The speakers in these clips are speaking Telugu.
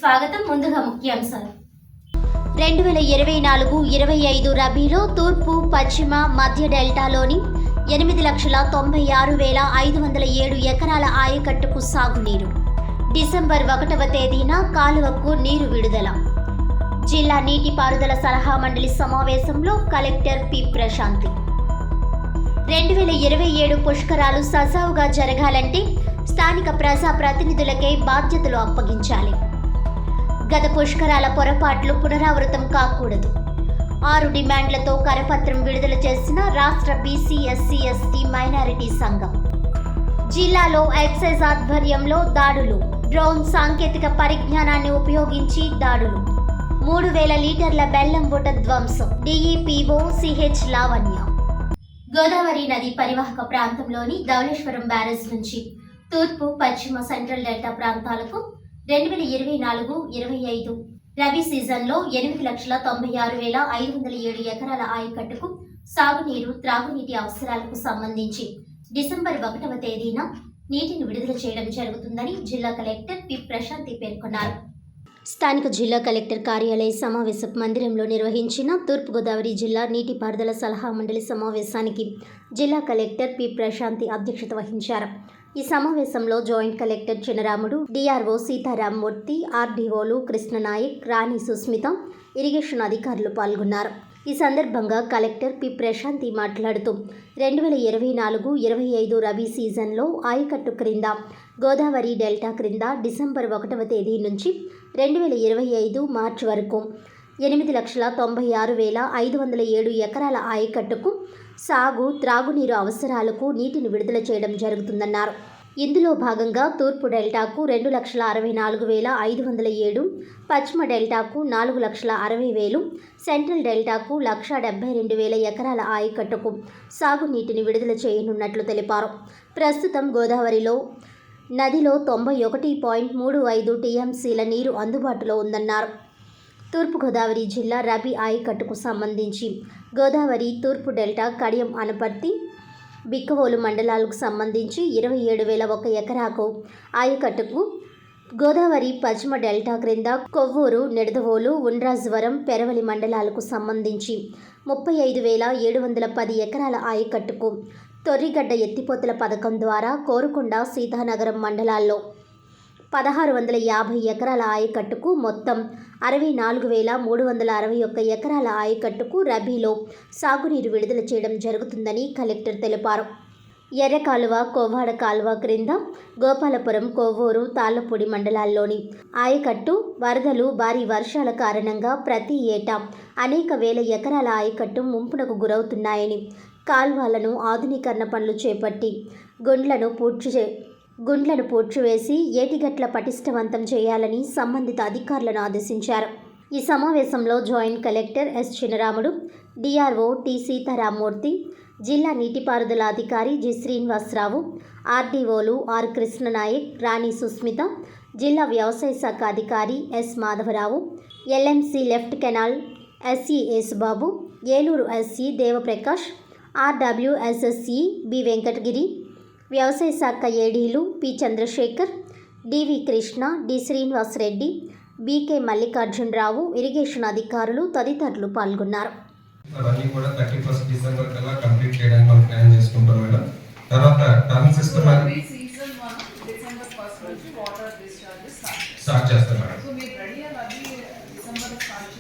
స్వాగతం. ముందుగా ముఖ్యాంశాలు. 2024-25 రబీలో తూర్పు, పశ్చిమ, మధ్య డెల్టాలోని 8,96,507 ఎకరాల ఆయకట్టుకు సాగునీరు. డిసెంబర్ 1వ తేదీన కాలువకు నీరు విడుదల. జిల్లా నీటిపారుదల సలహా మండలి సమావేశంలో కలెక్టర్ పి. ప్రశాంతి. 2027 పుష్కరాలు సజావుగా జరగాలంటే స్థానిక ప్రజా ప్రతినిధులకే బాధ్యతలు అప్పగించాలి. గత పుష్కరాల పొరపాట్లు పునరావృతం కాకూడదు. 6 డిమాండ్లతో కరపత్రం విడుదల చేసిన రాష్ట్ర బీసీ, ఎస్సీ, ఎస్టీ, మైనారిటీ సంఘం. జిల్లాలో ఎక్సైజ్ ఆధ్వర్యంలో దాడులు. డ్రోన్ సాంకేతిక పరిజ్ఞానాన్ని ఉపయోగించి దాడులు. 3,000 లీటర్ల బెల్లం బుట్ట ధ్వంసం. DEPO CH Lavanya. గోదావరి నది పరివాహక ప్రాంతంలోని ధవళేశ్వరం బ్యారేజ్ నుంచి తూర్పు, పశ్చిమ, సెంట్రల్ డెల్టా ప్రాంతాలకు 2024-25 రబీ సీజన్లో 8,96,507 ఎకరాల ఆయకట్టుకు సాగునీరు, త్రాగునీటి అవసరాలకు సంబంధించి డిసెంబర్ 1వ తేదీన నీటిని విడుదల చేయడం జరుగుతుందని జిల్లా కలెక్టర్ పి. ప్రశాంతి పేర్కొన్నారు. స్థానిక జిల్లా కలెక్టర్ కార్యాలయ సమావేశ మందిరంలో నిర్వహించిన తూర్పుగోదావరి జిల్లా నీటిపారుదల సలహా మండలి సమావేశానికి జిల్లా కలెక్టర్ పి. ప్రశాంతి అధ్యక్షత వహించారు. ఈ సమావేశంలో joint collector Chinaramudu, DRO Sitaramamurthy, RDOలు కృష్ణనాయక్, రాణి సుస్మిత, ఇరిగేషన్ అధికారులు పాల్గొన్నారు. ఈ సందర్భంగా కలెక్టర్ పి. ప్రశాంతి మాట్లాడుతూ 2024-25 రబీ సీజన్లో ఆయకట్టు క్రింద గోదావరి డెల్టా క్రింద డిసెంబర్ 1వ తేదీ నుంచి 2025 మార్చి వరకు 8,96,507 ఎకరాల ఆయకట్టుకు సాగు, త్రాగునీరు అవసరాలకు నీటిని విడుదల చేయడం జరుగుతుందన్నారు. ఇందులో భాగంగా తూర్పు డెల్టాకు 2,64,507, పశ్చిమ డెల్టాకు 4,60,000, సెంట్రల్ డెల్టాకు 1,72,000 ఎకరాల ఆయకట్టుకు సాగునీటిని విడుదల చేయనున్నట్లు తెలిపారు. ప్రస్తుతం గోదావరిలో నదిలో 91.35 TMCల నీరు అందుబాటులో ఉందన్నారు. తూర్పుగోదావరి జిల్లా రబీ ఆయకట్టుకు సంబంధించి గోదావరి తూర్పు డెల్టా, కడియం, అనపర్తి, బిక్కవోలు మండలాలకు సంబంధించి 27,001 ఎకరాకు ఆయకట్టుకు, గోదావరి పశ్చిమ డెల్టా క్రింద కొవ్వూరు, నిడదవోలు, ఉండ్రాజవరం, పెరవలి మండలాలకు సంబంధించి 35,710 ఎకరాల ఆయకట్టుకు, తొర్రిగడ్డ ఎత్తిపోతల పథకం ద్వారా కోరుకొండ, సీతానగరం మండలాల్లో 1,650 ఎకరాల ఆయకట్టుకు మొత్తం 64,361 ఎకరాల ఆయకట్టుకు రబీలో సాగునీరు విడుదల చేయడం జరుగుతుందని కలెక్టర్ తెలిపారు. ఎర్రకాలువ, కోవాడ కాలువ క్రింద గోపాలపురం, కొవ్వూరు, తాళ్లపూడి మండలాల్లోని ఆయకట్టు వరదలు, భారీ వర్షాల కారణంగా ప్రతి ఏటా అనేక వేల ఎకరాల ఆయకట్టు ముంపునకు గురవుతున్నాయని, కాల్వలను ఆధునీకరణ పనులు చేపట్టి గుండ్లను పూడ్చివేసి ఏటిగట్ల పటిష్టవంతం చేయాలని సంబంధిత అధికారులను ఆదేశించారు. ఈ సమావేశంలో joint collector S. Chinaramudu, DRO T. Sitaramamurthy, జిల్లా నీటిపారుదల అధికారి జి. శ్రీనివాసరావు, RDOలు ఆర్. కృష్ణనాయక్, రాణి సుస్మిత, జిల్లా వ్యవసాయ శాఖ అధికారి S. Madhavarao, LMC left canal SE Yesubabu, Eluru SE Devaprakash, RWSSE B. Venkatagiri, వ్యవసాయ శాఖ ADలు P. Chandrashekar, DV Krishna, D. Srinivasareddy, BK Mallikarjunarao, irrigation అధికారులు తదితరులు పాల్గొన్నారు. అవన్నీ కూడా 31 డిసెంబర్ కల్లా కంప్లీట్ చేయడానికి మనం ప్లాన్ చేసుకుంటాం మేడం. తర్వాత టర్న్ సిస్టమ్ అది సీజన్ 1 డిసెంబర్ 1 నుంచి వాటర్ డిశ్చార్జ్ స్టార్ట్ చేస్తాం మేడం. సో మీరు రెడీ అది డిసెంబర్ స్టార్ట్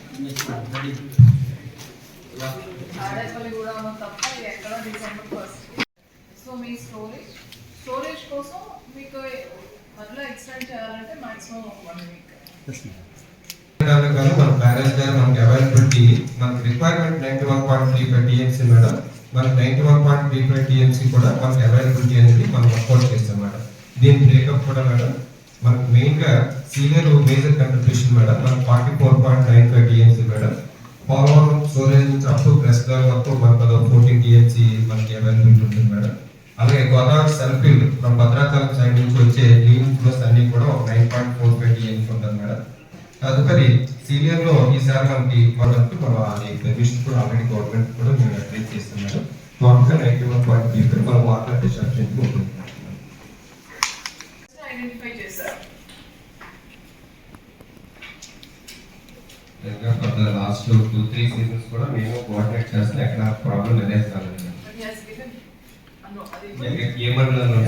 ఆడపల్లి కూడా తప్ప ఎక్కడ డిసెంబర్ 1. సో మీ స్టోరేజ్ కోసం మీకు మళ్ళీ ఎక్స్టెండ్ చేయాలంటే మాక్సిమం 1 వీక్. మన బ్యారేజ్ దగ్గర మనకి అవైలబిలిటీ మనకి రిక్వైర్మెంట్ 91.35 TMC మేడం. మనకి 91.35 TMC కూడా మనకి అవైలబిలిటీ అనేది మనం వర్కౌట్ చేస్తాం మేడం. దీని బ్రేకప్ కూడా మేడం మనకు మెయిన్గా సీనియర్ మేజర్ కంట్రిబ్యూషన్ మేడం మనకు 44.95 TMC మేడం. పోలవరం స్టోరేజ్ నుంచి అప్ టు ప్రెస్ వరకు మనకు 14 TMC మనకి అవైలబిలిటీ ఉంటుంది మేడం. అలాగే గోదావరి సెల్ఫీల్డ్ మన భద్రాచలం సైడ్ నుంచి వచ్చే లీవింగ్ ఫ్లోస్ అన్ని కూడా 9.45 TMC ఉంటుంది మేడం. తదుపరి సీనియర్లో ఈసారి మనకి మనకు మనం పెర్మిషన్ కూడా ఆల్రెడీ గవర్నమెంట్ కూడా మేము అప్లై చేస్తాం మేడం. టోటల్గా 91.35 మన వాటర్ డిశ్చార్జ్ ఉంటుంది. ఐడెంటిఫై చేశారు. ఫర్ ద లాస్ట్ 2-3 సీజన్స్ కూడా మేము కోఆర్డినేట్ చేస్తాం, ఎక్కడ ప్రాబ్లం అరేజ్ కాలేదు. He has given. అది ఏ మండలంలో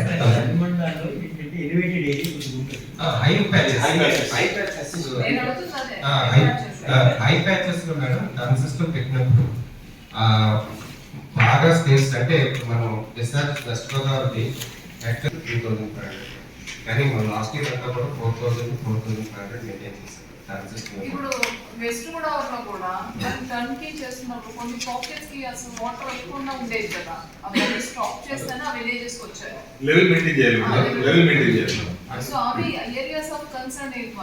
మండలాల్లో ఏంటంటే ఎలివేటెడ్ ఏరియా కొంచెం ఉంటుంది. హై ప్యాచెస్ నేను అడుగుతున్నది హై ప్యాచెస్ లో మేడం దాని సిస్టమ్ పెట్టినప్పుడు బాగా స్పేస్ అంటే ఇప్పుడు మనం డిశ్చార్జ్ వెస్ట్ గోదావరి యాక్చువల్ 3,500, కానీ మనం లాస్ట్ ఇయర్ అంతా కూడా 4,500 మెయింటైన్ చేసాం దాని సిస్టమ్. ఇప్పుడు వెస్ట్ గోదావరిలో కూడా దాన్ని టర్న్కి చేస్తున్నప్పుడు కొన్ని పాకెట్స్ కి అసలు వాటర్ ఎక్కువగా ఉండేది కదా, అవన్నీ స్టాప్ చేస్తేనే ఆ విలేజెస్ వచ్చాయి. లెవెల్ మెయింటైన్ చేయాలి మేడం, లెవెల్ మెయింటైన్ చేయాలి. సో అవి ఏరియాస్ ఆఫ్ కన్సర్న్ ఏంటి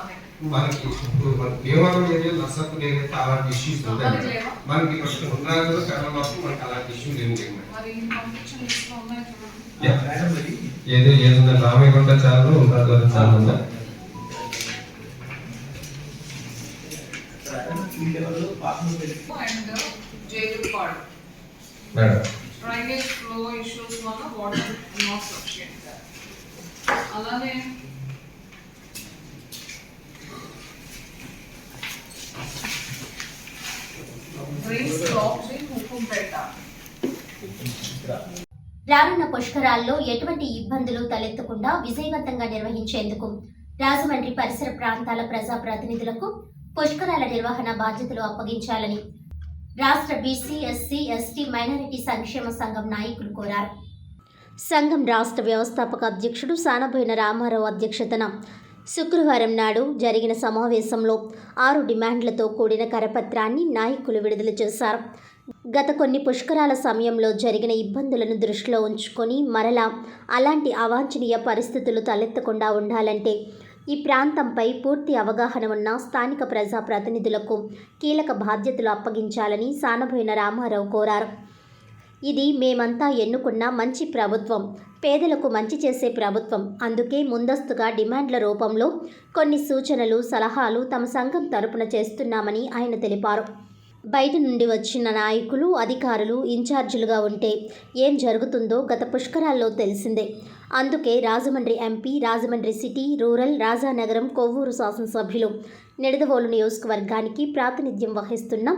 మనకి ఇప్పుడు మన దేవాలయం ఏరియా నర్సాపూర్ ఏరియా అలాంటి ఇష్యూస్ ఉంటాయి. మనకి ఫస్ట్ ఉన్నాలో కరోనా మనకి అలాంటి ఇష్యూస్ ఏమి లేవు. మరి కాంపిటీషన్ లిస్ట్ లో ఉన్నాయి చూడండి. మేడం మరి ఏదైనా రామయ్యగుంట ఛానల్ ఉండాలి ఛానల్ ఉందా ఈ లెవెల్లో పాపం పెట్టి and Jailupadu madam? Drainage flow issues వల్ల వాటర్ నాట్ సఫిషియెంట్. అలానే డ్రైన్ స్టాప్స్ ఇన్ హుకుంపేట. రానున్న పుష్కరాల్లో ఎటువంటి ఇబ్బందులు తలెత్తకుండా విజయవంతంగా నిర్వహించేందుకు రాజమండ్రి పరిసర ప్రాంతాల ప్రజాప్రతినిధులకు పుష్కరాల నిర్వహణ బాధ్యతలు అప్పగించాలని రాష్ట్ర బీసీ ఎస్సీ ఎస్టీ మైనారిటీ సంక్షేమ సంఘం నాయకులు కోరారు. సంఘం రాష్ట్ర వ్యవస్థాపక అధ్యక్షుడు సానబోయిన రామారావు అధ్యక్షతన శుక్రవారం నాడు జరిగిన సమావేశంలో 6 డిమాండ్లతో కూడిన కరపత్రాన్ని నాయకులు విడుదల చేశారు. గత కొన్ని పుష్కరాల సమయంలో జరిగిన ఇబ్బందులను దృష్టిలో ఉంచుకొని మరలా అలాంటి అవాంఛనీయ పరిస్థితులు తలెత్తకుండా ఉండాలంటే ఈ ప్రాంతంపై పూర్తి అవగాహన ఉన్న స్థానిక ప్రజాప్రతినిధులకు కీలక బాధ్యతలు అప్పగించాలని సానబోయిన రామారావు కోరారు. ఇది మేమంతా ఎన్నుకున్న మంచి ప్రభుత్వం, పేదలకు మంచి చేసే ప్రభుత్వం. అందుకే ముందస్తుగా డిమాండ్ల రూపంలో కొన్ని సూచనలు, సలహాలు తమ సంఘం తరపున చేస్తున్నామని ఆయన తెలిపారు. బయట నుండి వచ్చిన నాయకులు, అధికారులు ఇన్ఛార్జీలుగా ఉంటే ఏం జరుగుతుందో గత పుష్కరాల్లో తెలిసిందే. అందుకే Rajahmundry MP, Rajahmundry city, rural, Rajanagaram, Kovvur శాసనసభ్యులు, నిడదవోలు నియోజకవర్గానికి ప్రాతినిధ్యం వహిస్తున్న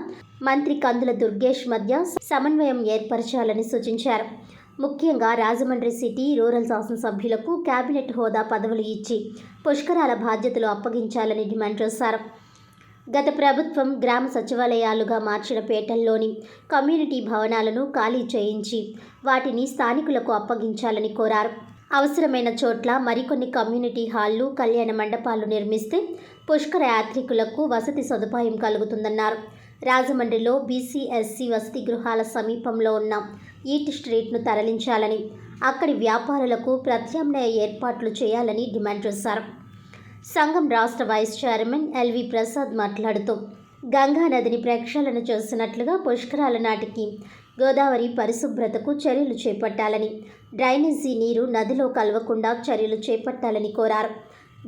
మంత్రి కందుల దుర్గేష్ మధ్య సమన్వయం ఏర్పరచాలని సూచించారు. ముఖ్యంగా రాజమండ్రి సిటీ, రూరల్ శాసనసభ్యులకు కేబినెట్ హోదా పదవులు ఇచ్చి పుష్కరాల బాధ్యతలు అప్పగించాలని డిమాండ్ చేశారు. గత ప్రభుత్వం గ్రామ సచివాలయాలుగా మార్చిన పేటల్లోని కమ్యూనిటీ భవనాలను ఖాళీ చేయించి వాటిని స్థానికులకు అప్పగించాలని కోరారు. అవసరమైన చోట్ల మరికొన్ని కమ్యూనిటీ హాళ్లు, కళ్యాణ మండపాలు నిర్మిస్తే పుష్కర యాత్రికులకు వసతి సదుపాయం కలుగుతుందన్నారు. రాజమండ్రిలో బీసీ ఎస్సీ వసతి గృహాల సమీపంలో ఉన్న ఈట్ స్ట్రీట్ను తరలించాలని, అక్కడి వ్యాపారులకు ప్రత్యామ్నాయ ఏర్పాట్లు చేయాలని డిమాండ్ చేశారు. సంఘం రాష్ట్ర వైస్ చైర్మన్ ఎల్వి ప్రసాద్ మాట్లాడుతూ గంగా నదిని ప్రక్షాళన చేస్తున్నట్లుగా పుష్కరాల నాటికి గోదావరి పరిశుభ్రతకు చర్యలు చేపట్టాలని, డ్రైనేజీ నీరు నదిలో కలవకుండా చర్యలు చేపట్టాలని కోరారు.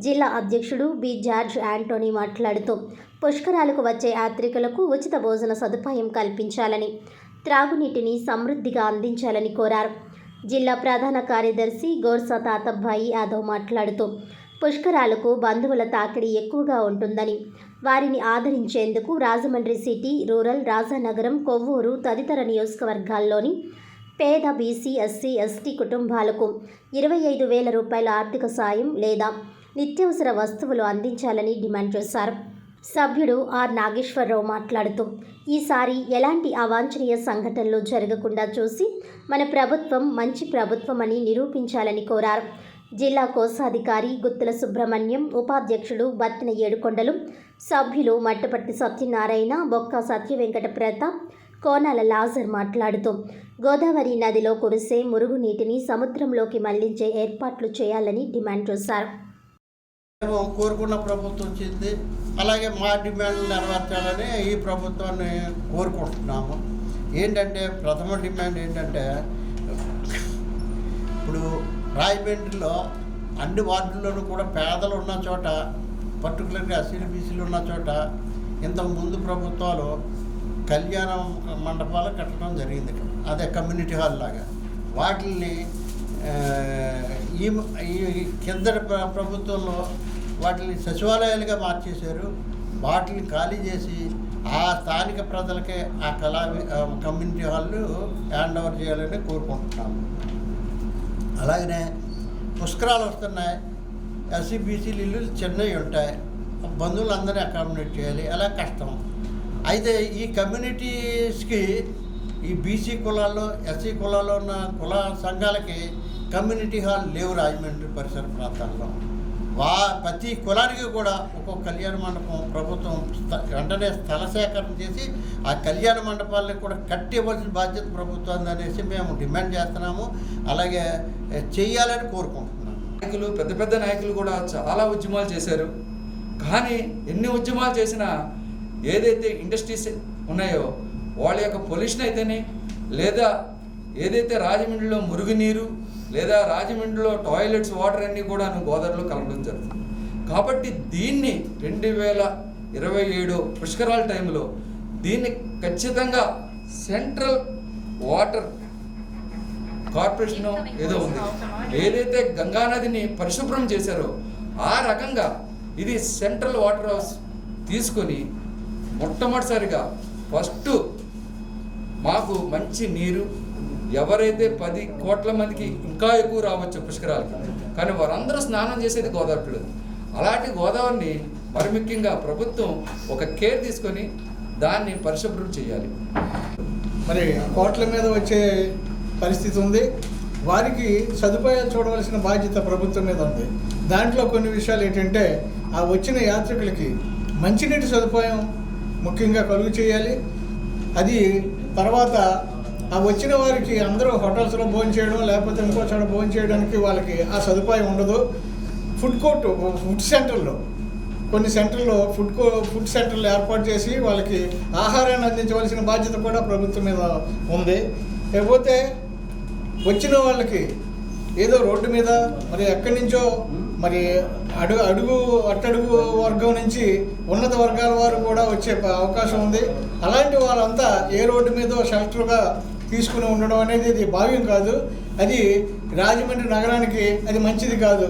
జిల్లా అధ్యక్షుడు బి జార్జ్ యాంటోనీ మాట్లాడుతూ పుష్కరాలకు వచ్చే యాత్రికులకు ఉచిత భోజన సదుపాయం కల్పించాలని, త్రాగునీటిని సమృద్ధిగా అందించాలని కోరారు. జిల్లా ప్రధాన కార్యదర్శి గోర్సా తాతబ్బాయి యాదవ్ మాట్లాడుతూ పుష్కరాలకు బంధువుల తాకిడి ఎక్కువగా ఉంటుందని, వారిని ఆదరించేందుకు రాజమండ్రి సిటీ, రూరల్, రాజానగరం, కొవ్వూరు తదితర నియోజకవర్గాల్లోని పేద బీసీ ఎస్సీ ఎస్టీ కుటుంబాలకు 25,000 రూపాయల ఆర్థిక సాయం లేదా నిత్యావసర వస్తువులు అందించాలని డిమాండ్ చేశారు. సభ్యుడు ఆర్ నాగేశ్వరరావు మాట్లాడుతూ ఈసారి ఎలాంటి అవాంఛనీయ సంఘటనలు జరగకుండా చూసి మన ప్రభుత్వం మంచి ప్రభుత్వం అని నిరూపించాలని కోరారు. జిల్లా కోశాధికారి గుత్తుల సుబ్రహ్మణ్యం, ఉపాధ్యక్షుడు బత్తిన ఏడుకొండలు, సభ్యులు మట్టపట్టి సత్యనారాయణ, బొక్క సత్యవెంకట ప్రతాప్, కోనాల లాజర్ మాట్లాడుతూ గోదావరి నదిలో కురిసే మురుగునీటిని సముద్రంలోకి మళ్లించే ఏర్పాట్లు చేయాలని డిమాండ్ చేశారు. కోరుకున్న ప్రభుత్వం వచ్చింది, అలాగే మా డిమాండ్లు నెరవేర్చాలని ఈ ప్రభుత్వాన్ని కోరుకుంటున్నాము. ఏంటంటే ప్రథమ డిమాండ్ ఏంటంటే, ఇప్పుడు రాజమండ్రిలో అన్ని వార్డుల్లోనూ కూడా పేదలు ఉన్న చోట, పర్టికులర్గా ఎస్సీలు బీసీలు ఉన్న చోట ఇంతకుముందు ప్రభుత్వాలు కళ్యాణ మండపాలు కట్టడం జరిగింది. అదే కమ్యూనిటీ హాల్ లాగా వాటిని ఈ కింద ప్రభుత్వంలో వాటిని సచివాలయాలుగా మార్చేశారు. వాటిని ఖాళీ చేసి ఆ స్థానిక ప్రజలకే ఆ కమ్యూనిటీ హాళ్ళు హ్యాండ్ ఓవర్ చేయాలని కోరుకుంటున్నాము. అలాగనే పుష్కరాలు వస్తున్నాయి, ఎస్సీ బీసీలు ఇల్లు చిన్నవి ఉంటాయి, బంధువులందరినీ అకామిడేట్ చేయాలి, అలా కష్టం. అయితే ఈ కమ్యూనిటీస్కి ఈ బీసీ కులాల్లో ఎస్సీ కులాల్లో ఉన్న కుల సంఘాలకి కమ్యూనిటీ హాల్ లేవు రాజమండ్రి పరిసర ప్రాంతాల్లో. ప్రతి కులానికి కూడా ఒక్కొక్క కళ్యాణ మండపం ప్రభుత్వం వెంటనే స్థల సేకరణ చేసి ఆ కళ్యాణ మండపాలను కూడా కట్టివ్వాల్సిన బాధ్యత ప్రభుత్వం అనేసి మేము డిమాండ్ చేస్తున్నాము. అలాగే చెయ్యాలని కోరుకుంటున్నాము. నాయకులు, పెద్ద పెద్ద నాయకులు కూడా చాలా ఉద్యమాలు చేశారు. కానీ ఎన్ని ఉద్యమాలు చేసినా ఏదైతే ఇండస్ట్రీస్ ఉన్నాయో వాళ్ళ యొక్క పొల్యూషన్ అయితేనే, లేదా ఏదైతే రాజమండ్రిలో మురుగునీరు లేదా రాజమండ్రిలో టాయిలెట్స్ వాటర్ అన్నీ కూడా గోదావరిలో కలపడం జరుగుతుంది. కాబట్టి దీన్ని 2027 పుష్కరాల టైంలో దీన్ని ఖచ్చితంగా సెంట్రల్ వాటర్ కార్పొరేషన్ ఏదో ఉంది, ఏదైతే గంగానదిని పరిశుభ్రం చేశారో ఆ రకంగా ఇది సెంట్రల్ వాటర్ హౌస్ తీసుకొని మొట్టమొదటిసారిగా ఫస్ట్ మాకు మంచి నీరు, ఎవరైతే 10 కోట్ల మందికి ఇంకా ఎక్కువ రావచ్చు పుష్కరాలకి, కానీ వారందరూ స్నానం చేసేది గోదావరిలో. అలాంటి గోదావరిని మరి ముఖ్యంగా ప్రభుత్వం ఒక కేర్ తీసుకొని దాన్ని పరిశుభ్రం చేయాలి. మరి కోట్ల మీద వచ్చే పరిస్థితి ఉంది. వారికి సదుపాయాలు చూడవలసిన బాధ్యత ప్రభుత్వం మీద ఉంది. దాంట్లో కొన్ని విషయాలు ఏంటంటే ఆ వచ్చిన యాత్రికులకి మంచినీటి సదుపాయం ముఖ్యంగా కలుగు చేయాలి. అది తర్వాత ఆ వచ్చిన వారికి అందరూ హోటల్స్లో భోజనం చేయడం లేకపోతే ఇంకో చోట భోజనం చేయడానికి వాళ్ళకి ఆ సదుపాయం ఉండదు. ఫుడ్ సెంటర్లో కొన్ని సెంటర్లో ఫుడ్ సెంటర్లు ఏర్పాటు చేసి వాళ్ళకి ఆహారాన్ని అందించవలసిన బాధ్యత కూడా ప్రభుత్వం మీద ఉంది. లేకపోతే వచ్చిన వాళ్ళకి ఏదో రోడ్డు మీద మరి ఎక్కడి నుంచో మరి అట్టడుగు వర్గం నుంచి ఉన్నత వర్గాల వారు కూడా వచ్చే అవకాశం ఉంది. అలాంటి వాళ్ళంతా ఏ రోడ్డు మీదో షెల్టర్గా తీసుకుని ఉండడం అనేది ఇది భావ్యం కాదు. అది రాజమండ్రి నగరానికి అది మంచిది కాదు.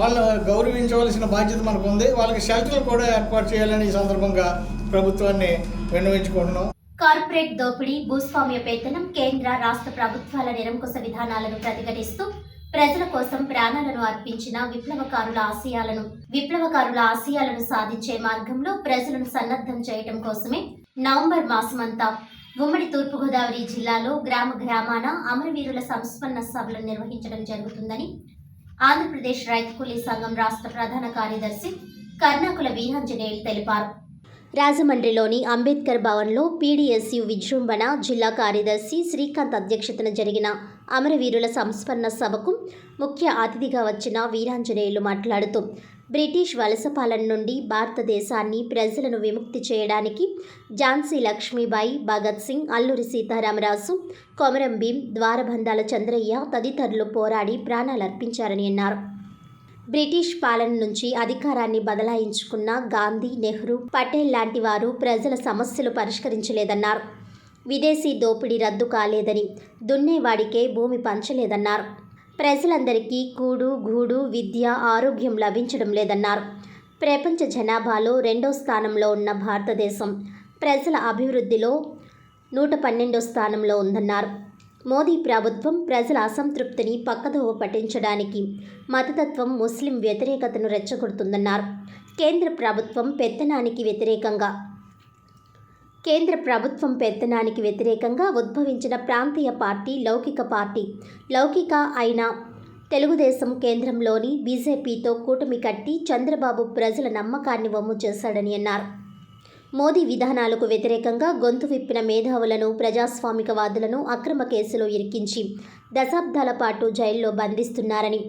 వాళ్ళని గౌరవించవలసిన బాధ్యత మనకు ఉంది. వాళ్ళకి షెల్టర్లు కూడా ఏర్పాటు చేయాలని ఈ సందర్భంగా ప్రభుత్వాన్ని విన్నవించుకుంటున్నాం. కార్పొరేట్ దోపిడీ, భూస్వామ్య పెత్తనం, కేంద్ర రాష్ట్ర ప్రభుత్వాల నిరంకుశ విధానాలను ప్రతిఘటిస్తూ ప్రజల కోసం ప్రాణాలను అర్పించిన విప్లవకారుల ఆశయాలను సాధించే మార్గంలో ప్రజలను సన్నద్ధం చేయడం కోసమే నవంబర్ మాసమంతా ఉమ్మడి తూర్పుగోదావరి జిల్లాలో గ్రామాన అమరవీరుల సంస్మరణ సభలను నిర్వహించడం జరుగుతుందని ఆంధ్రప్రదేశ్ రైతు కూలీ సంఘం రాష్ట్ర ప్రధాన కార్యదర్శి కర్ణాకుల వీరాంజనేయులు తెలిపారు. రాజమండ్రిలోని అంబేద్కర్ భవన్లో పీడీఎస్యు విజృంభణ జిల్లా కార్యదర్శి శ్రీకాంత్ అధ్యక్షతన జరిగిన అమరవీరుల సంస్మరణ సభకు ముఖ్య అతిథిగా వచ్చిన వీరాంజనేయులు మాట్లాడుతూ బ్రిటిష్ వలస పాలన నుండి భారతదేశాన్ని ప్రజలను విముక్తి చేయడానికి ఝాన్సీ లక్ష్మీబాయి, భగత్ సింగ్, అల్లూరి సీతారామరాజు, కొమరం భీం, ద్వారబంధాల చంద్రయ్య తదితరులు పోరాడి ప్రాణాలర్పించారని అన్నారు. బ్రిటిష్ పాలన నుంచి అధికారాన్ని బదలాయించుకున్న గాంధీ, నెహ్రూ, పటేల్ లాంటి వారు ప్రజల సమస్యలు పరిష్కరించలేదన్నారు. విదేశీ దోపిడీ రద్దు కాలేదని, దున్నేవాడికే భూమి పంచలేదన్నారు. ప్రజలందరికీ కూడు, గూడు, విద్య, ఆరోగ్యం లభించడం లేదన్నారు. ప్రపంచ జనాభాలో 2వ స్థానంలో ఉన్న భారతదేశం ప్రజల అభివృద్ధిలో 112వ స్థానంలో ఉందన్నారు. మోదీ ప్రభుత్వం ప్రజల అసంతృప్తిని పక్కదోవ పట్టించడానికి మతతత్వం, ముస్లిం వ్యతిరేకతను రెచ్చగొడుతుందన్నారు. కేంద్ర ప్రభుత్వం పెత్తనానికి వ్యతిరేకంగా ఉద్భవించిన ప్రాంతీయ పార్టీ లౌకిక అయిన తెలుగుదేశం కేంద్రంలోని బీజేపీతో కూటమి కట్టి చంద్రబాబు ప్రజల నమ్మకాన్ని వమ్ము చేశాడని అన్నారు. మోదీ విధానాలకు వ్యతిరేకంగా గొంతు విప్పిన మేధావులను, ప్రజాస్వామికవాదులను అక్రమ కేసులో ఇరికించి దశాబ్దాల పాటు జైల్లో బంధిస్తున్నారని,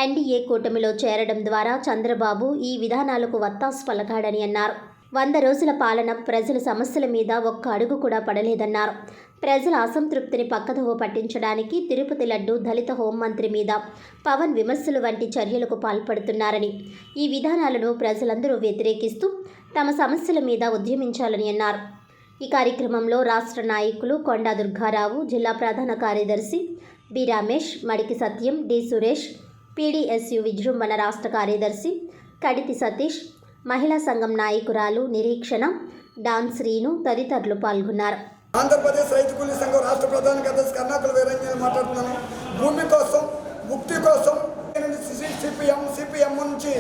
ఎన్డీఏ కూటమిలో చేరడం ద్వారా చంద్రబాబు ఈ విధానాలకు వత్తాసు పలకాడని అన్నారు. 100 రోజుల పాలన ప్రజల సమస్యల మీద ఒక్క అడుగు కూడా పడలేదన్నారు. ప్రజల అసంతృప్తిని పక్కదోవ పట్టించడానికి తిరుపతి లడ్డు, దళిత హోంమంత్రి మీద పవన్ విమర్శలు వంటి చర్యలకు పాల్పడుతున్నారని, ఈ విధానాలను ప్రజలందరూ వ్యతిరేకిస్తూ తమ సమస్యల మీద ఉద్యమించాలని అన్నారు. ఈ కార్యక్రమంలో రాష్ట్ర నాయకులు కొండా దుర్గారావు, జిల్లా ప్రధాన కార్యదర్శి బి రమేష్, మడికి సత్యం, డి సురేష్, పీడీఎస్యు విజృంభణ రాష్ట్ర కార్యదర్శి కడితి సతీష్, మహిళా సంఘం నాయకురాలు నిరీక్షణ, డాన్స్ శ్రీను తదితరులు పాల్గొన్నారు. ఆంధ్రప్రదేశ్ రైతు కూలీ సంఘం రాష్ట్ర ప్రధాన కార్యదర్శి కర్ణాకుల వీరంజన్ మాట్లాడుతున్నాను. భూమి కోసం, ముక్తి కోసం సిపిఎం నుంచి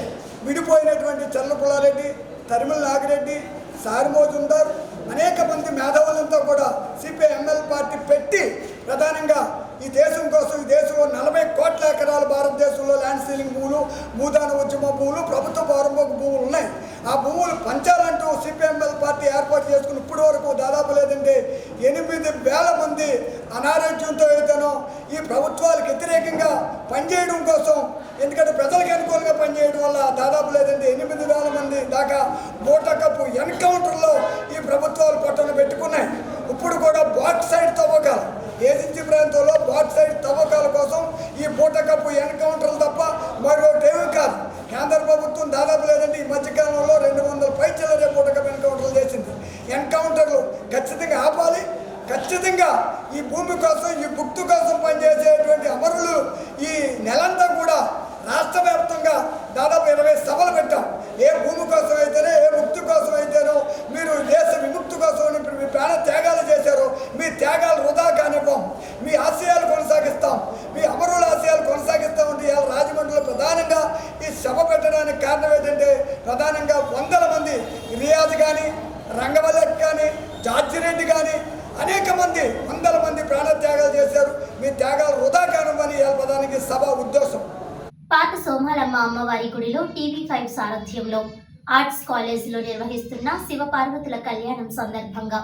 విడిపోయినటువంటి చల్ల పుల్లారెడ్డి, తరిమల నాగిరెడ్డి, సారి మోజుందార్ అనేక మంది మేధావులంతా కూడా సిపిఎంఎల్ పార్టీ పెట్టి ప్రధానంగా ఈ దేశం కోసం, ఈ దేశంలో 40 కోట్ల ఎకరాలు భారతదేశంలో ల్యాండ్ సీలింగ్ భూములు, భూదాన ఉద్యమ భూములు, ప్రభుత్వ పౌరంభక భూములు ఉన్నాయి. ఆ భూములు పంచాలంటూ సిపిఎంఎల్ పార్టీ ఏర్పాటు చేసుకుని ఇప్పటి వరకు దాదాపు లేదంటే 8,000 మంది అనారోగ్యంతో అయితేనో ఈ ప్రభుత్వాలకు వ్యతిరేకంగా పనిచేయడం కోసం, ఎందుకంటే ప్రజలకు అనుకూలంగా పనిచేయడం వల్ల దాదాపు లేదంటే 8,000 మంది దాకా బూటకప్పు ఎన్కౌంటర్లో ఈ ప్రభుత్వాలు పట్టణ పెట్టుకున్నాయి. ఇప్పుడు కూడా బాక్సైడ్ తవ్వకాలు, ఏజెన్సీ ప్రాంతంలో బాక్సైడ్ తవ్వకాల కోసం ఈ బూటకప్పు ఎన్కౌంటర్లు తప్ప మరొకటి ఏమీ కాదు. కేంద్ర ప్రభుత్వం దాదాపు లేదంటే ఈ మధ్యకాలంలో 200 పైచల బూటకప్పు ఎన్కౌంటర్లు చేసింది. ఎన్కౌంటర్లు ఖచ్చితంగా ఆపాలి. ఖచ్చితంగా ఈ భూమి కోసం, ఈ భుక్తి కోసం పనిచేసేటువంటి అమరులు ఈ నెలంతా కూడా రాష్ట్ర వ్యాప్తంగా దాదాపు 20 సభలు పెట్టాం. ఏ భూమి కోసం అయితేనే, ఏ ముక్తి కోసం అయితేనో మీరు దేశ విముక్తి కోసం ఇప్పుడు మీ ప్రాణ త్యాగాలు చేశారో మీ త్యాగాలు వృధా కానివ్వం. మీ ఆశయాలు కొనసాగిస్తాం, మీ అమరుల ఆశయాలు కొనసాగిస్తామంటే ఇవాళ రాజమండ్రిలో ప్రధానంగా ఈ సభ పెట్టడానికి కారణం ఏంటంటే ప్రధానంగా 100 మంది రియాజ్ కానీ, రంగవల్లెట్ కానీ, జార్జిరెడ్డి కానీ అనేక మంది 100 మంది ప్రాణత్యాగాలు చేశారు. మీ త్యాగాలు వృధా కానివ్వని ఇవాళ ప్రధానికి సభ ఉద్దేశం. పాత సోమాలమ్మ అమ్మవారి గుడిలో TV5 సారథ్యంలో ఆర్ట్స్ కాలేజీలో నిర్వహిస్తున్న శివపార్వతుల కళ్యాణం సందర్భంగా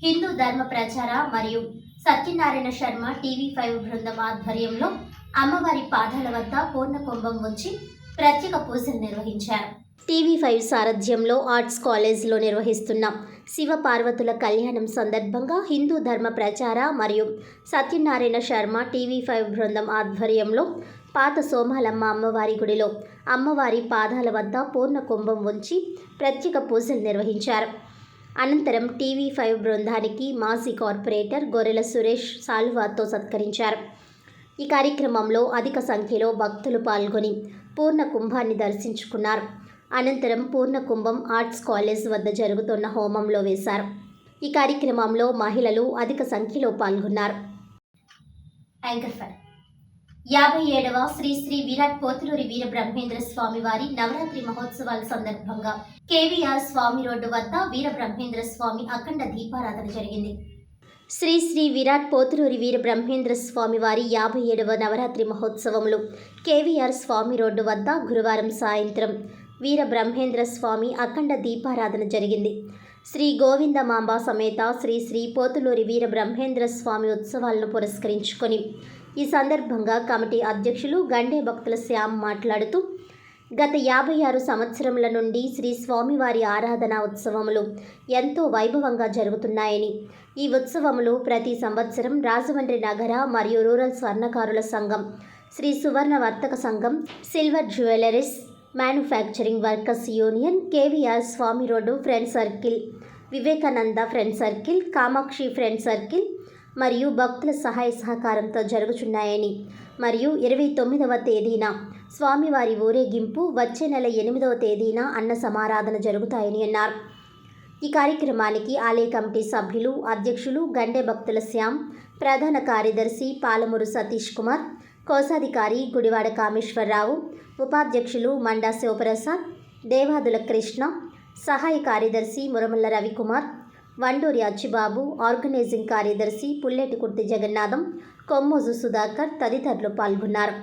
హిందూ ధర్మ ప్రచార మరియు సత్యనారాయణ శర్మ TV5 బృందం ఆధ్వర్యంలో అమ్మవారి పాదాల వద్ద పూర్ణ కుంభం ఉంచి ప్రత్యేక పూజలు నిర్వహించారు. TV5 సారథ్యంలో ఆర్ట్స్ కాలేజీలో నిర్వహిస్తున్న శివ పార్వతుల కళ్యాణం సందర్భంగా హిందూ ధర్మ ప్రచార మరియు సత్యనారాయణ శర్మ TV5 బృందం ఆధ్వర్యంలో పాత సోమాలమ్మ అమ్మవారి గుడిలో అమ్మవారి పాదాల వద్ద పూర్ణ కుంభం ఉంచి ప్రత్యేక పూజలు నిర్వహించారు. అనంతరం TV5 బృందానికి మాజీ కార్పొరేటర్ గొర్రెల సురేష్ సాలువాతో సత్కరించారు. ఈ కార్యక్రమంలో అధిక సంఖ్యలో భక్తులు పాల్గొని పూర్ణ కుంభాన్ని దర్శించుకున్నారు. అనంతరం పూర్ణ కుంభం ఆర్ట్స్ కాలేజ్ వద్ద జరుగుతున్న హోమంలో వేశారు. ఈ కార్యక్రమంలో మహిళలు అధిక సంఖ్యలో పాల్గొన్నారు. 57వ శ్రీ శ్రీ విరాట్ పోతులూరి వీర బ్రహ్మేంద్ర స్వామి వారి నవరాత్రి మహోత్సవాల సందర్భంగా KVR స్వామి రోడ్డు వద్ద వీర బ్రహ్మేంద్ర స్వామి అఖండ దీపారాధన జరిగింది. శ్రీ శ్రీ విరాట్ పోతులూరి వీర బ్రహ్మేంద్ర స్వామి వారి 57వ నవరాత్రి మహోత్సవములు KVR స్వామి రోడ్డు వద్ద గురువారం సాయంత్రం వీర బ్రహ్మేంద్ర స్వామి అఖండ దీపారాధన జరిగింది. శ్రీ గోవిందమాంబ సమేత శ్రీ శ్రీ పోతులూరి వీర బ్రహ్మేంద్ర స్వామి ఉత్సవాలను పురస్కరించుకొని ఈ సందర్భంగా కమిటీ అధ్యక్షులు గండే భక్తుల శ్యామ్ మాట్లాడుతూ గత 56 సంవత్సరముల నుండి శ్రీ స్వామివారి ఆరాధన ఉత్సవములు ఎంతో వైభవంగా జరుగుతున్నాయని, ఈ ఉత్సవములు ప్రతి సంవత్సరం రాజమండ్రి నగర మరియు రూరల్ స్వర్ణకారుల సంఘం, Shri Suvarna Vartaka Sangham, silver jewelleries manufacturing workers union, KVR Swami road friend circle, Vivekananda friend circle, Kamakshi friend circle మరియు భక్తుల సహాయ సహకారంతో జరుగుచున్నాయని మరియు 29వ తేదీన స్వామివారి ఊరేగింపు, వచ్చే నెల 8వ తేదీన అన్న సమారాధన జరుగుతాయని అన్నారు. ఈ కార్యక్రమానికి ఆలయ కమిటీ సభ్యులు, అధ్యక్షులు గండే భక్తుల శ్యామ్, ప్రధాన కార్యదర్శి పాలమూరు సతీష్ కుమార్, కోశాధికారి గుడివాడ కామేశ్వరరావు, ఉపాధ్యక్షులు మండా శివప్రసాద్, దేవాదుల కృష్ణ, సహాయ కార్యదర్శి మురమల్ల రవికుమార్, వండూరి అచ్చిబాబు, ఆర్గనైజింగ్ కార్యదర్శి పుల్లెటి కుర్తి జగన్నాథం, కొమ్మోజు సుధాకర్ తదితరులు పాల్గొన్నారు.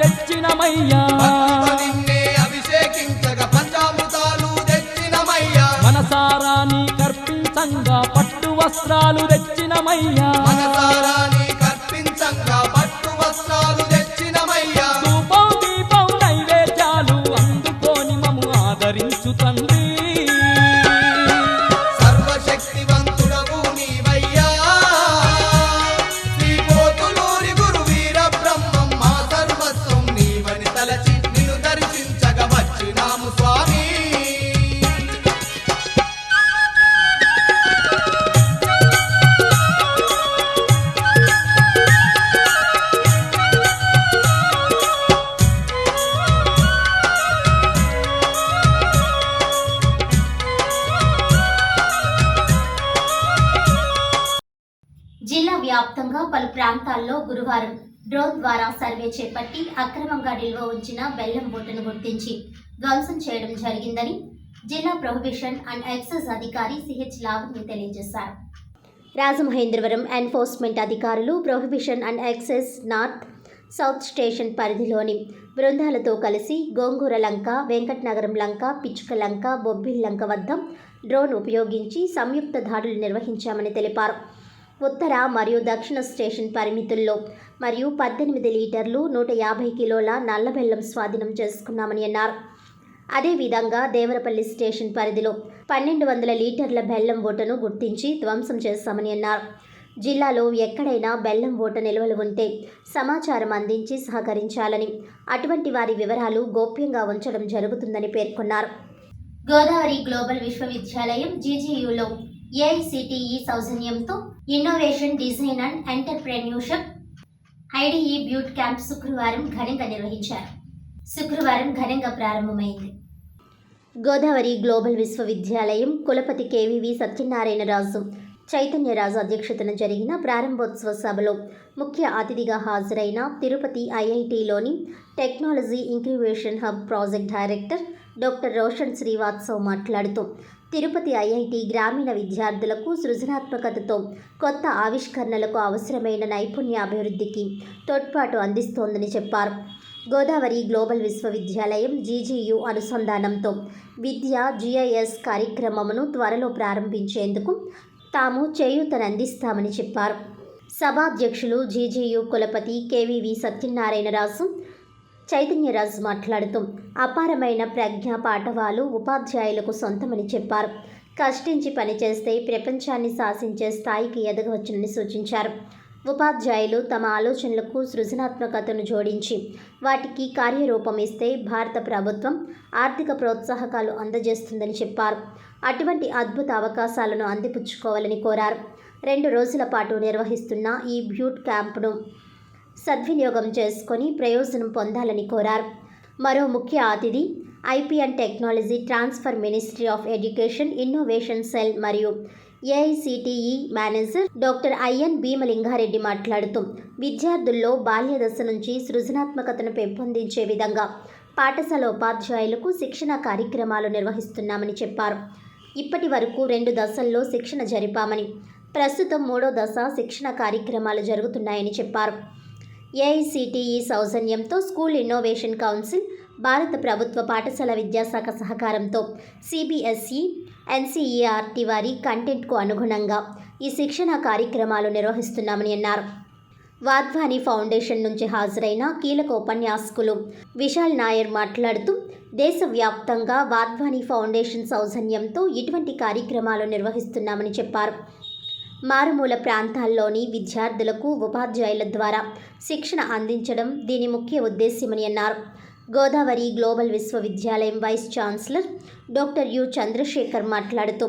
తెచ్చినమయ్యా నిన్నే అభిషేకించగ పంచామృతాలు తెచ్చినమయ్యా మనసారా నీ కర్పించంగా పట్టు వస్త్రాలు తెచ్చినమయ్యా మనసారా నీ కర్పించంగా పట్టు వస్త్రాలు తెచ్చినమయ్యా ధూపం దీపం నైవేద్యాలు అందుకోని మము ఆదరించు తండ్రి సర్వశక్తివంతుడవు నీవయ్యా శ్రీపోతులూరి గురు వీర బ్రహ్మం మా సర్వస్వం నీవని తలచి నిన్ను దర్శించగ వచ్చినాము స్వామి జిల్లా వ్యాప్తంగా పలు ప్రాంతాల్లో గురువారం డ్రోన్ ద్వారా సర్వే చేపట్టి అక్రమంగా నిల్వ ఉంచిన బెల్లం బోటును గుర్తించి ధ్వంసం చేయడం జరిగిందని జిల్లా ప్రొహిబిషన్ అండ్ ఎక్సైజ్ అధికారి సిహెచ్ లావణ్య తెలియజేశారు. రాజమహేంద్రవరం ఎన్ఫోర్స్మెంట్ అధికారులు prohibition and excise north south station పరిధిలోని బృందాలతో కలిసి గోంగూర లంక, వెంకటనగరం లంక, పిచ్చుక లంక, బొబ్బిల్ లంక వద్ద డ్రోన్ ఉపయోగించి సంయుక్త దాడులు నిర్వహించామని తెలిపారు. ఉత్తర మరియు దక్షిణ స్టేషన్ పరిమితుల్లో మరియు 18 లీటర్లు 150 కిలోల నల్ల బెల్లం స్వాధీనం చేసుకున్నామని అన్నారు. అదేవిధంగా దేవరపల్లి స్టేషన్ పరిధిలో 1200 లీటర్ల బెల్లం ఓటను గుర్తించి ధ్వంసం చేశామని అన్నారు. జిల్లాలో ఎక్కడైనా బెల్లం ఓట నిల్వలు ఉంటే సమాచారం అందించి సహకరించాలని, అటువంటి వారి వివరాలు గోప్యంగా ఉంచడం జరుగుతుందని పేర్కొన్నారు. గోదావరి గ్లోబల్ విశ్వవిద్యాలయం జీజీయూలో ఏఐసిటిఈ సౌజన్యంతో innovation, design and entrepreneurship IDE బ్యూట్ camp శుక్రవారం ఘనంగా ప్రారంభమైంది. గోదావరి గ్లోబల్ విశ్వవిద్యాలయం కులపతి కేవీవి సత్యనారాయణరాజు చైతన్యరాజు అధ్యక్షతన జరిగిన ప్రారంభోత్సవ సభలో ముఖ్య అతిథిగా హాజరైన తిరుపతి ఐఐటిలోని technology incubation hub project director doctor Roshan Srivastav మాట్లాడుతూ తిరుపతి ఐఐటి గ్రామీణ విద్యార్థులకు సృజనాత్మకతతో కొత్త ఆవిష్కరణలకు అవసరమైన నైపుణ్యాభివృద్ధికి తోడ్పాటు అందిస్తోందని చెప్పారు. గోదావరి గ్లోబల్ విశ్వవిద్యాలయం జీజీయూ అనుసంధానంతో విద్య జిఐఎస్ కార్యక్రమమును త్వరలో ప్రారంభించేందుకు తాము చేయూతనందిస్తామని చెప్పారు. సభాధ్యక్షులు జీజీయూ కులపతి కేవీవి సత్యనారాయణరాజు చైతన్యరాజు మాట్లాడుతూ అపారమైన ప్రజ్ఞ పాఠవాలు ఉపాధ్యాయులకు సొంతమని చెప్పారు. కష్టించి పనిచేస్తే ప్రపంచాన్ని శాసించే స్థాయికి ఎదగవచ్చునని సూచించారు. ఉపాధ్యాయులు తమ ఆలోచనలకు సృజనాత్మకతను జోడించి వాటికి కార్యరూపం ఇస్తే భారత ప్రభుత్వం ఆర్థిక ప్రోత్సాహకాలు అందజేస్తుందని చెప్పారు. అటువంటి అద్భుత అవకాశాలను అందిపుచ్చుకోవాలని కోరారు. 2 రోజుల పాటు నిర్వహిస్తున్న ఈ బ్యూట్ క్యాంపును సద్వినియోగం చేసుకొని ప్రయోజనం పొందాలని కోరారు. మరో ముఖ్య అతిథి IP and technology transfer ministry of education innovation cell మరియు ఏఐసిటిఈ మేనేజర్ డాక్టర్ ఐఎన్ భీమలింగారెడ్డి మాట్లాడుతూ విద్యార్థుల్లో బాల్య దశ నుంచి సృజనాత్మకతను పెంపొందించే విధంగా పాఠశాల ఉపాధ్యాయులకు శిక్షణ కార్యక్రమాలు నిర్వహిస్తున్నామని చెప్పారు. ఇప్పటి వరకు 2 దశల్లో శిక్షణ జరిపామని, ప్రస్తుతం 3వ దశ శిక్షణ కార్యక్రమాలు జరుగుతున్నాయని చెప్పారు. ఏఐసిటిఈ సౌజన్యంతో స్కూల్ ఇన్నోవేషన్ కౌన్సిల్, భారత ప్రభుత్వ పాఠశాల విద్యాశాఖ సహకారంతో సిబిఎస్ఈ, ఎన్సీఈఆర్టీ వారి కంటెంట్కు అనుగుణంగా ఈ శిక్షణ కార్యక్రమాలు నిర్వహిస్తున్నామని అన్నారు. వాధ్వాని ఫౌండేషన్ నుంచి హాజరైన కీలక ఉపన్యాసకులు విశాల్ నాయర్ మాట్లాడుతూ దేశవ్యాప్తంగా వాధ్వాని ఫౌండేషన్ సౌజన్యంతో ఇటువంటి కార్యక్రమాలు నిర్వహిస్తున్నామని చెప్పారు. మారుమూల ప్రాంతాల్లోని విద్యార్థులకు ఉపాధ్యాయుల ద్వారా శిక్షణ అందించడం దీని ముఖ్య ఉద్దేశ్యమని అన్నారు. గోదావరి గ్లోబల్ విశ్వవిద్యాలయం vice chancellor doctor U Chandrasekhar మాట్లాడుతూ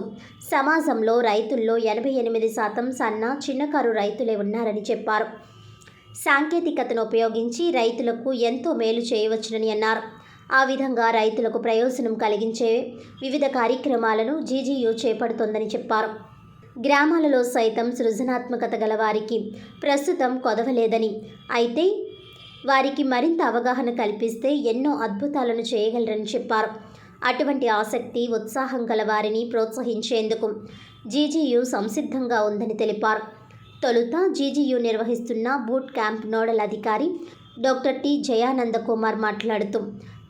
సమాజంలో రైతుల్లో 88% సన్న చిన్నకారు రైతులే ఉన్నారని చెప్పారు. సాంకేతికతను ఉపయోగించి రైతులకు ఎంతో మేలు చేయవచ్చునని అన్నారు. ఆ విధంగా రైతులకు ప్రయోజనం కలిగించే వివిధ కార్యక్రమాలను జీజీయూ చేపడుతోందని చెప్పారు. గ్రామాలలో సైతం సృజనాత్మకత గల వారికి ప్రస్తుతం కొదవలేదని, అయితే వారికి మరింత అవగాహన కల్పిస్తే ఎన్నో అద్భుతాలను చేయగలరని చెప్పారు. అటువంటి ఆసక్తి, ఉత్సాహం గల వారిని ప్రోత్సహించేందుకు జీజీయూ సంసిద్ధంగా ఉందని తెలిపారు. తొలుత జీజీయూ నిర్వహిస్తున్న బూట్ క్యాంప్ నోడల్ అధికారి డాక్టర్ టి జయానంద కుమార్ మాట్లాడుతూ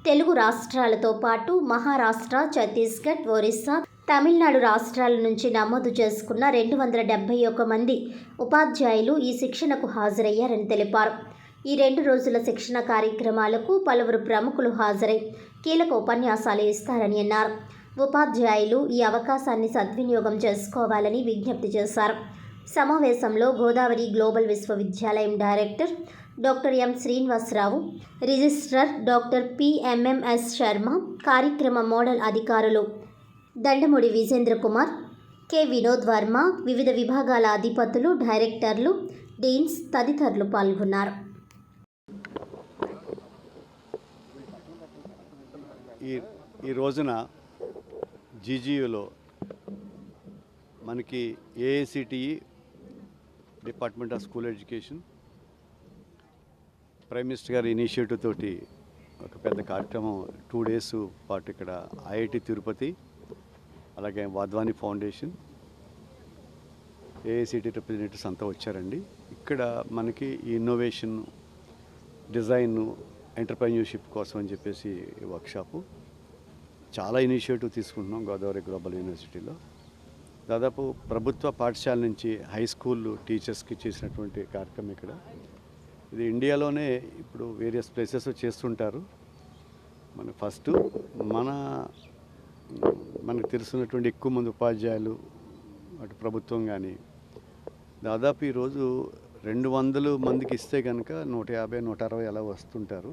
తెలుగు రాష్ట్రాలతో పాటు మహారాష్ట్ర, ఛత్తీస్గఢ్, ఒరిస్సా, తమిళనాడు రాష్ట్రాల నుంచి నమోదు చేసుకున్న 271 మంది ఉపాధ్యాయులు ఈ శిక్షణకు హాజరయ్యారని తెలిపారు. ఈ 2 రోజుల శిక్షణ కార్యక్రమాలకు పలువురు ప్రముఖులు హాజరై కీలక ఉపన్యాసాలు ఇస్తారని అన్నారు. ఉపాధ్యాయులు ఈ అవకాశాన్ని సద్వినియోగం చేసుకోవాలని విజ్ఞప్తి చేశారు. సమావేశంలో గోదావరి గ్లోబల్ విశ్వవిద్యాలయం director doctor M Srinivasarao, registrar doctor PMMS Sharma, కార్యక్రమ మోడల్ అధికారులు దండముడి విజేంద్ర కుమార్, కె వినోద్ వర్మ, వివిధ విభాగాల అధిపతులు, డైరెక్టర్లు, డీన్స్ తదితరులు పాల్గొన్నారు. ఈ రోజున జీజీయూలో మనకి AICTE, department of school education, prime minister గారి ఇనిషియేటివ్ తోటి ఒక పెద్ద కార్యక్రమం 2 days పాటు ఇక్కడ ఐఐటి తిరుపతి, అలాగే వాద్వాని ఫౌండేషన్, ఏఐసిటి రిప్రజెంటేటివ్స్ అంతా వచ్చారండి. ఇక్కడ మనకి ఈ ఇన్నోవేషన్, డిజైన్, ఎంటర్ప్రెన్యూర్షిప్ కోసం అని చెప్పేసి వర్క్షాపు చాలా ఇనిషియేటివ్ తీసుకుంటున్నాం గోదావరి గ్లోబల్ యూనివర్సిటీలో. దాదాపు ప్రభుత్వ పాఠశాల నుంచి హై స్కూల్ టీచర్స్కి చేసినటువంటి కార్యక్రమం ఇక్కడ. ఇది ఇండియాలోనే ఇప్పుడు వేరియస్ ప్లేసెస్ చేస్తుంటారు. మన ఫస్ట్ మనకు తెలుసున్నటువంటి ఎక్కువ మంది ఉపాధ్యాయులు అటు ప్రభుత్వం కానీ దాదాపు ఈరోజు 200 మందికి ఇస్తే కనుక 150, 160 అలా వస్తుంటారు.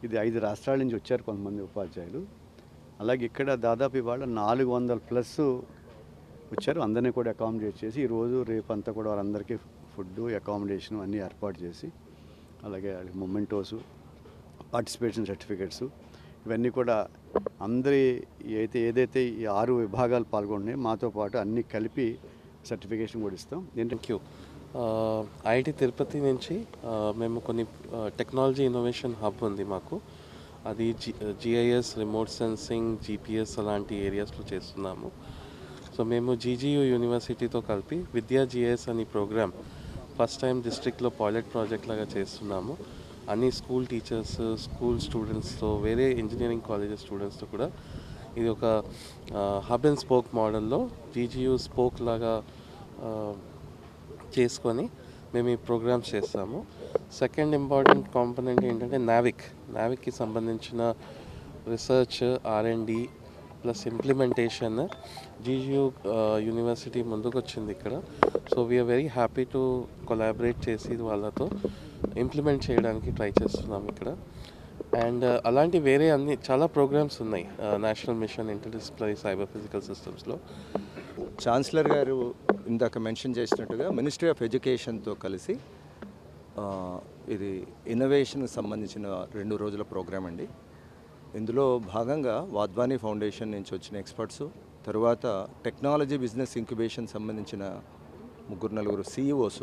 ఇది 5 రాష్ట్రాల నుంచి వచ్చారు కొంతమంది ఉపాధ్యాయులు. అలాగే ఇక్కడ దాదాపు ఇవాళ 400+ వచ్చారు. అందరినీ కూడా అకామిడేట్ చేసి ఈరోజు రేపంతా కూడా వారందరికీ ఫుడ్, అకామిడేషన్ అన్నీ ఏర్పాటు చేసి, అలాగే మొమెంటోసు, పార్టిసిపేషన్ సర్టిఫికెట్స్ ఇవన్నీ కూడా అందరి ఏదైతే ఈ 6 విభాగాలు పాల్గొన్నాయో మాతో పాటు అన్నీ కలిపి సర్టిఫికేషన్ కూడా ఇస్తాం. Thank you. ఐఐటి తిరుపతి నుంచి మేము కొన్ని టెక్నాలజీ ఇన్నోవేషన్ హబ్ ఉంది మాకు. అది జిఐఎస్, రిమోట్ సెన్సింగ్, జీపీఎస్ అలాంటి ఏరియాస్లో చేస్తున్నాము. సో మేము జీజీయూ యూనివర్సిటీతో కలిపి విద్యా జిఐఎస్ అనే ప్రోగ్రామ్ ఫస్ట్ టైం డిస్ట్రిక్ట్లో పైలట్ ప్రాజెక్ట్ లాగా చేస్తున్నాము. అన్ని స్కూల్ టీచర్స్, స్కూల్ స్టూడెంట్స్తో, వేరే ఇంజనీరింగ్ కాలేజెస్ స్టూడెంట్స్తో కూడా ఇది ఒక హబ్ అండ్ స్పోక్ మోడల్లో జీజీయూ స్పోక్ లాగా చేసుకొని మేము ఈ ప్రోగ్రామ్స్ చేస్తాము. సెకండ్ ఇంపార్టెంట్ కాంపోనెంట్ ఏంటంటే నావిక్కి సంబంధించిన research, R&D plus implementation GGU university ముందుకు వచ్చింది ఇక్కడ. So we are very happy to collaborate చేసి వాళ్ళతో ఇంప్లిమెంట్ చేయడానికి ట్రై చేస్తున్నాం ఇక్కడ. అండ్ అలాంటి వేరే అన్ని చాలా ప్రోగ్రామ్స్ ఉన్నాయి national mission interdisciplinary cyber physical సిస్టమ్స్లో. ఛాన్సలర్ గారు ఇందాక మెన్షన్ చేసినట్టుగా మినిస్ట్రీ ఆఫ్ ఎడ్యుకేషన్తో కలిసి ఇది ఇన్నోవేషన్కి సంబంధించిన 2 రోజుల ప్రోగ్రామ్ అండి. ఇందులో భాగంగా వాద్వాని ఫౌండేషన్ నుంచి వచ్చిన ఎక్స్పర్ట్స్, తరువాత టెక్నాలజీ బిజినెస్ ఇంక్యుబేషన్ సంబంధించిన 3-4 CEOs,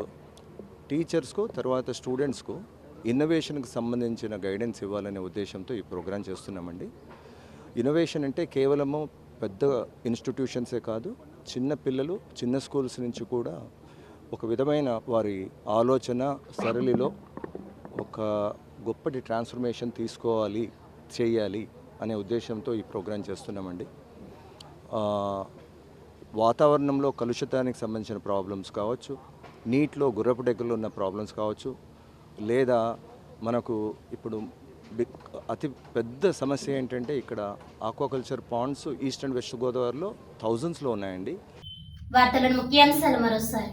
టీచర్స్కు తర్వాత స్టూడెంట్స్కు ఇన్నోవేషన్కి సంబంధించిన గైడెన్స్ ఇవ్వాలనే ఉద్దేశంతో ఈ ప్రోగ్రాం చేస్తున్నామండి. ఇన్నోవేషన్ అంటే కేవలము పెద్ద ఇన్స్టిట్యూషన్సే కాదు, చిన్న పిల్లలు, చిన్న స్కూల్స్ నుంచి కూడా ఒక విధమైన వారి ఆలోచన సరళిలో ఒక గొప్పటి ట్రాన్స్ఫర్మేషన్ చేయాలి అనే ఉద్దేశంతో ఈ ప్రోగ్రాం చేస్తున్నామండి. వాతావరణంలో కలుషితానికి సంబంధించిన ప్రాబ్లమ్స్ కావచ్చు, నీటిలో గుర్రపు డెక్కలు ఉన్న ప్రాబ్లమ్స్ కావచ్చు, లేదా మనకు ఇప్పుడు అతి పెద్ద సమస్య ఏంటంటే ఇక్కడ aquaculture ponds east and west గోదావరిలో థౌజండ్స్లో ఉన్నాయండి. వార్తలను ముఖ్యాంశాలు మరోసారి.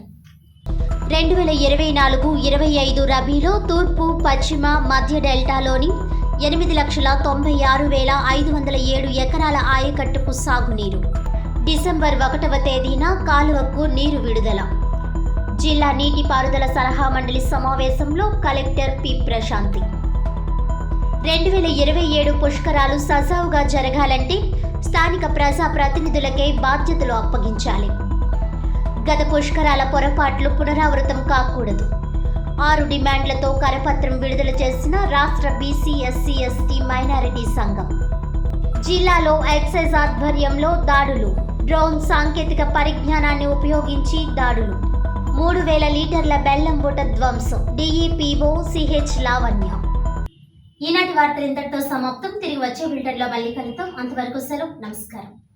2024-25 రబీలో తూర్పు, పశ్చిమ, మధ్య డెల్టాలోని 8,96,507 ఎకరాల ఆయకట్టుకు సాగునీరు. డిసెంబర్ 1వ తేదీన కాలువకు నీరు విడుదల. జిల్లా నీటిపారుదల సలహా మండలి సమావేశంలో కలెక్టర్ పి ప్రశాంతి. 2027 పుష్కరాలు సజావుగా జరగాలంటే స్థానిక ప్రజాప్రతినిధులకే బాధ్యతలు అప్పగించాలి. గత పుష్కరాల పొరపాట్లు పునరావృతం కాకూడదు. 6 డిమాండ్లతో కరపత్రం విడుదల చేసిన రాష్ట్ర బీసీ, ఎస్సీ, ఎస్టీ, మైనారిటీ సంఘం. జిల్లాలో ఎక్సైజ్ ఆధ్వర్యంలో దాడులు. డ్రోన్ సాంకేతిక పరిజ్ఞానాన్ని ఉపయోగించి దాడులు. 3,000 లీటర్ల బెల్లం బుట్ట ధ్వంసం. DEPO CH Lavanya. ఈనాటి వార్తలు ఇంతటితో సమాప్తం. తిరిగి వచ్చే బులెటిన్లో మళ్ళీ కలుద్దాం. అంతవరకు సెలవు. నమస్కారం.